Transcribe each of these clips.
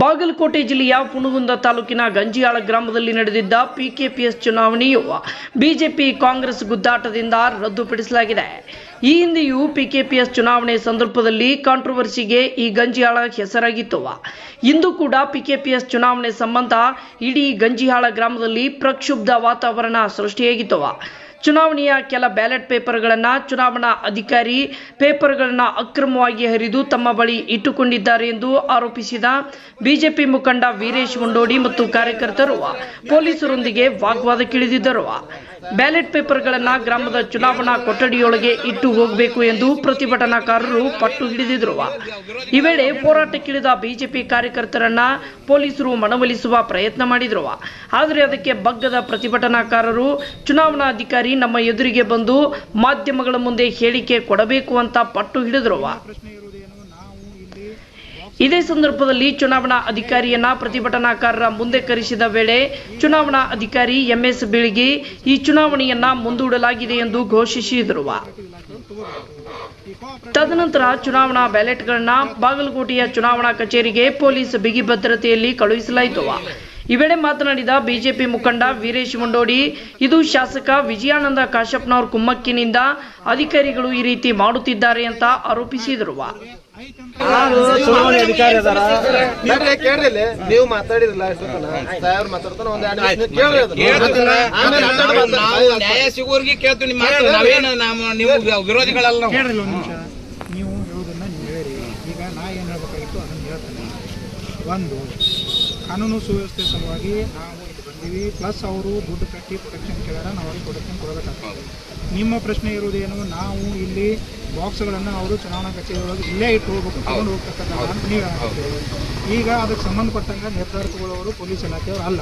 ಬಾಗಲಕೋಟೆ ಜಿಲ್ಲೆಯ ಪುನಗುಂದ ತಾಲೂಕಿನ ಗಂಜಿಯಾಳ ಗ್ರಾಮದಲ್ಲಿ ನಡೆದಿದ್ದ ಪಿಕೆಪಿಎಸ್ ಚುನಾವಣೆಯು ಬಿಜೆಪಿ ಕಾಂಗ್ರೆಸ್ ಗುದ್ದಾಟದಿಂದ ರದ್ದುಪಡಿಸಲಾಗಿದೆ. ಈ ಹಿಂದೆಯೂ ಪಿಕೆಪಿಎಸ್ ಚುನಾವಣೆ ಸಂದರ್ಭದಲ್ಲಿ ಕಾಂಟ್ರವರ್ಸಿಗೆ ಈ ಗಂಜಿಯಾಳ ಹೆಸರಾಗಿತ್ತು. ಇಂದು ಕೂಡ ಪಿಕೆಪಿಎಸ್ ಚುನಾವಣೆ ಸಂಬಂಧ ಇಡೀ ಗಂಜಿಯಾಳ ಗ್ರಾಮದಲ್ಲಿ ಪ್ರಕ್ಷುಬ್ಧ ವಾತಾವರಣ ಸೃಷ್ಟಿಯಾಗಿತ್ತು. ಚುನಾವಣೆಯ ಕೆಲ ಬ್ಯಾಲೆಟ್ ಪೇಪರ್ಗಳನ್ನು ಚುನಾವಣಾ ಅಧಿಕಾರಿ ಪೇಪರ್ಗಳನ್ನು ಅಕ್ರಮವಾಗಿ ಹರಿದು ತಮ್ಮ ಬಳಿ ಇಟ್ಟುಕೊಂಡಿದ್ದಾರೆ ಎಂದು ಆರೋಪಿಸಿದ ಬಿಜೆಪಿ ಮುಖಂಡ ವೀರೇಶ್ ಮುಂಡೋಡಿ ಮತ್ತು ಕಾರ್ಯಕರ್ತರು ಪೊಲೀಸರೊಂದಿಗೆ ವಾಗ್ವಾದಕ್ಕಿಳಿದಿದ್ದರು. ಬ್ಯಾಲೆಟ್ ಪೇಪರ್ಗಳನ್ನು ಗ್ರಾಮದ ಚುನಾವಣಾ ಕೊಠಡಿಯೊಳಗೆ ಇಟ್ಟು ಹೋಗಬೇಕು ಎಂದು ಪ್ರತಿಭಟನಾಕಾರರು ಪಟ್ಟು ಹಿಡಿದಿದ್ದರು. ಈ ವೇಳೆ ಹೋರಾಟಕ್ಕಿಳಿದ ಬಿಜೆಪಿ ಕಾರ್ಯಕರ್ತರನ್ನ ಪೊಲೀಸರು ಮನವೊಲಿಸುವ ಪ್ರಯತ್ನ ಮಾಡಿದರು. ಆದರೆ ಅದಕ್ಕೆ ಬಗ್ಗದ ಪ್ರತಿಭಟನಾಕಾರರು ಚುನಾವಣಾ ಅಧಿಕಾರಿ ನಮ್ಮ ಎದುರಿಗೆ ಬಂದು ಮಾಧ್ಯಮಗಳ ಮುಂದೆ ಹೇಳಿಕೆ ಕೊಡಬೇಕು ಅಂತ ಪಟ್ಟು ಹಿಡಿದರು. ಇದೇ ಸಂದರ್ಭದಲ್ಲಿ ಚುನಾವಣಾ ಅಧಿಕಾರಿಯನ್ನ ಪ್ರತಿಭಟನಾಕಾರರ ಮುಂದೆ ಕರೆಸಿದ ವೇಳೆ ಚುನಾವಣಾ ಅಧಿಕಾರಿ ಎಂಎಸ್ ಬೀಳಗಿ ಈ ಚುನಾವಣೆಯನ್ನ ಮುಂದೂಡಲಾಗಿದೆ ಎಂದು ಘೋಷಿಸಿದರು. ತದನಂತರ ಚುನಾವಣಾ ಬ್ಯಾಲೆಟ್ಗಳನ್ನ ಬಾಗಲಕೋಟೆಯ ಚುನಾವಣಾ ಕಚೇರಿಗೆ ಪೊಲೀಸ್ ಬಿಗಿ ಭದ್ರತೆಯಲ್ಲಿ ಕಳುಹಿಸಲಾಯಿತು. ಈ ವೇಳೆ ಮಾತನಾಡಿದ ಬಿಜೆಪಿ ಮುಖಂಡ ವೀರೇಶ್ ಮುಂಡೋಡಿ, ಇದು ಶಾಸಕ ವಿಜಯಾನಂದ ಕಾಶಪ್ಪನವರ ಕುಮ್ಮಕ್ಕಿನಿಂದ ಅಧಿಕಾರಿಗಳು ಈ ರೀತಿ ಮಾಡುತ್ತಿದ್ದಾರೆ ಅಂತ ಆರೋಪಿಸಿದರು. ಚುನಾವಣೆ ಅಧಿಕಾರಿ ಅದಾರ ನೀವು ಮಾತಾಡಿರಲ್ಲ ನ್ಯಾಯ ಸಿಗೋರ್ಗೆ ಕೇಳ್ತೀವಿ. ನೀವು ವಿರೋಧಿಗಳಲ್ಲ. ನೀವು ಹೇಳೋದನ್ನ ನೀವು ಹೇಳಿ. ಈಗ ನಾ ಏನು ಹೇಳ್ಬೇಕಾಗಿತ್ತು ಅದನ್ನು ಹೇಳ್ತೇನೆ. ಒಂದು, ಕಾನೂನು ಸುವ್ಯವಸ್ಥೆ ಸಲುವಾಗಿ ನಾವು ಇಲ್ಲಿ ಬಂದೀವಿ. ಪ್ಲಸ್ ಅವರು ದುಡ್ಡು ಕಟ್ಟಿ ಪ್ರೊಟೆಕ್ಷನ್ ಕೇಳ್ಯಾರ, ನಾವು ಅವ್ರಿಗೆ ಪ್ರೊಟೆಕ್ಷನ್ ಕೊಡಬೇಕಾಗ್ತದೆ. ನಿಮ್ಮ ಪ್ರಶ್ನೆ ಇರುವುದೇನು, ನಾವು ಇಲ್ಲಿ ಬಾಕ್ಸ್ಗಳನ್ನು ಅವರು ಚುನಾವಣಾ ಕಚೇರಿಯೊಳಗೆ ಇಲ್ಲೇ ಇಟ್ಟು ಹೋಗ್ಬೇಕು, ತಗೊಂಡು ಹೋಗ್ತಕ್ಕಂಥ ಅಂತ ನೀವು ಹೇಳ್ತೀವಿ. ಈಗ ಅದಕ್ಕೆ ಸಂಬಂಧಪಟ್ಟಂಗೆ ನಿರ್ಧಾರ ತಗೊಳ್ಳೋರು ಪೊಲೀಸ್ ಇಲಾಖೆಯವರು ಅಲ್ಲ.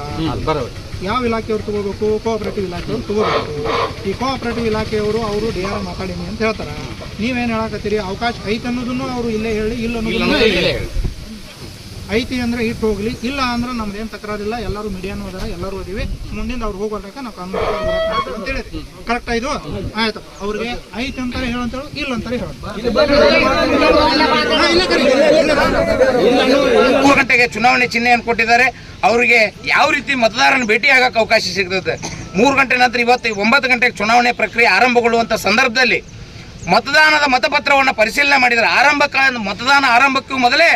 ಯಾವ ಇಲಾಖೆಯವರು ತಗೋಬೇಕು? ಕೋಆಪರೇಟಿವ್ ಇಲಾಖೆಯವರು ತಗೋಬೇಕು. ಈ ಕೋಆಪರೇಟಿವ್ ಇಲಾಖೆಯವರು ಅವರು DRM ಮಾತಾಡೀನಿ ಅಂತ ಹೇಳ್ತಾರೆ. ನೀವೇನು ಹೇಳಕತ್ತೀರಿ? ಅವಕಾಶ ಐತೆ ಅನ್ನೋದನ್ನು ಅವರು ಇಲ್ಲೇ ಹೇಳಿ, ಇಲ್ಲ ಅನ್ನೋದನ್ನು ಐತಿ ಅಂದ್ರೆ ಇಟ್ಟು ಹೋಗ್ಲಿ, ಇಲ್ಲ ಅಂದ್ರೆ ನಮ್ದೇನು ತಕರಾರಿಲ್ಲ, ಎಲ್ಲರೂ ಮೀಡಿಯಾನು ಅದಾರ, ಎಲ್ಲರೂ ಅದೀವಿ, ಮುಂದಿನ ಅವ್ರು ಹೋಗೋಲ್ರಕ ನಾವು ಕಾನೂನು ಅಂತ ಹೇಳಿದ್ರಿ. ಕರೆಕ್ಟ್ ಆಯ್ತು, ಆಯ್ತು. ಅವ್ರಿಗೆ ಐತಿ ಅಂತಾರೆ ಹೇಳಂತೇಳು, ಇಲ್ಲ ಅಂತಾರೆ ಹೇಳ. 3 ಗಂಟೆಗೆ ಚುನಾವಣೆ ಚಿಹ್ನೆಯನ್ನು ಕೊಟ್ಟಿದ್ದಾರೆ. ಅವರಿಗೆ ಯಾವ ರೀತಿ ಮತದಾರನ ಭೇಟಿ ಆಗಕ್ಕೆ ಅವಕಾಶ ಸಿಗ್ತದೆ? 3 ಗಂಟೆ ನಂತರ ಇವತ್ತು 9 ಗಂಟೆಗೆ ಚುನಾವಣೆ ಪ್ರಕ್ರಿಯೆ ಆರಂಭಗೊಳ್ಳುವಂಥ ಸಂದರ್ಭದಲ್ಲಿ ಮತದಾನದ ಮತಪತ್ರವನ್ನು ಪರಿಶೀಲನೆ ಮಾಡಿದ್ದಾರೆ. ಮತದಾನ ಆರಂಭಕ್ಕೂ ಮೊದಲೇ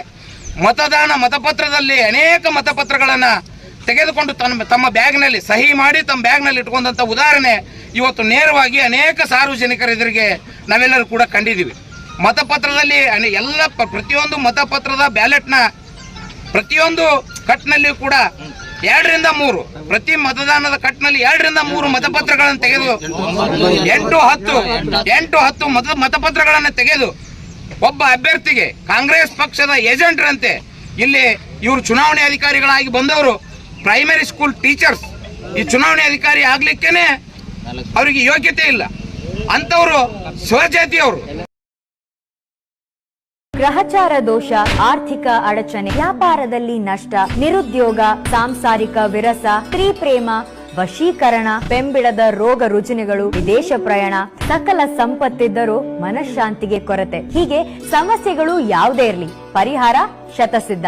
ಮತದಾನ ಮತಪತ್ರದಲ್ಲಿ ಅನೇಕ ಮತಪತ್ರಗಳನ್ನು ತೆಗೆದುಕೊಂಡು ತಮ್ಮ ಬ್ಯಾಗ್ನಲ್ಲಿ ಸಹಿ ಮಾಡಿ ತಮ್ಮ ಬ್ಯಾಗ್ನಲ್ಲಿ ಇಟ್ಕೊಂಡಂಥ ಉದಾಹರಣೆ ಇವತ್ತು ನೇರವಾಗಿ ಅನೇಕ ಸಾರ್ವಜನಿಕರ ಎದುರಿಗೆ ನಾವೆಲ್ಲರೂ ಕೂಡ ಕಂಡಿದ್ದೀವಿ. ಮತಪತ್ರದಲ್ಲಿ ಎಲ್ಲ ಪ್ರತಿಯೊಂದು ಮತಪತ್ರದ ಬ್ಯಾಲೆಟ್ನ ಪ್ರತಿಯೊಂದು ಕಟ್ನಲ್ಲಿ ಕೂಡ 2 ರಿಂದ 3 ಪ್ರತಿ ಮತದಾನದ ಕಟ್ನಲ್ಲಿ 2 ರಿಂದ 3 ಮತಪತ್ರಗಳನ್ನು ತೆಗೆದು 8-10 ಮತಪತ್ರಗಳನ್ನು ತೆಗೆದು ಒಬ್ಬ ಅಭ್ಯರ್ಥಿಗೆ ಕಾಂಗ್ರೆಸ್ ಪಕ್ಷದ ಏಜೆಂಟ್ರಂತೆ ಇಲ್ಲಿ ಇವರು ಚುನಾವಣೆ ಅಧಿಕಾರಿಗಳಾಗಿ ಬಂದವರು ಪ್ರೈಮರಿ ಸ್ಕೂಲ್ ಟೀಚರ್ಸ್. ಈ ಚುನಾವಣೆ ಅಧಿಕಾರಿ ಆಗ್ಲಿಕ್ಕೇನೆ ಅವರಿಗೆ ಯೋಗ್ಯತೆ ಇಲ್ಲ. ಅಂತವರು ಸ್ವಜಾತಿಯವರು. ಗ್ರಹಚಾರ ದೋಷ, ಆರ್ಥಿಕ ಅಡಚಣೆ, ವ್ಯಾಪಾರದಲ್ಲಿ ನಷ್ಟ, ನಿರುದ್ಯೋಗ, ಸಾಂಸಾರಿಕ ವಿರಸ, ಸ್ತ್ರೀ ಪ್ರೇಮ, ವಶೀಕರಣ, ಬೆಂಬಿಡದ ರೋಗ ರುಜಿನಗಳು, ವಿದೇಶ ಪ್ರಯಾಣ, ಸಕಲ ಸಂಪತ್ತಿದ್ದರೂ ಮನಃಶಾಂತಿಗೆ ಕೊರತೆ. ಹೀಗೆ ಸಮಸ್ಯೆಗಳು ಯಾವುದೇ ಇರಲಿ, ಪರಿಹಾರ ಶತಸಿದ್ಧ.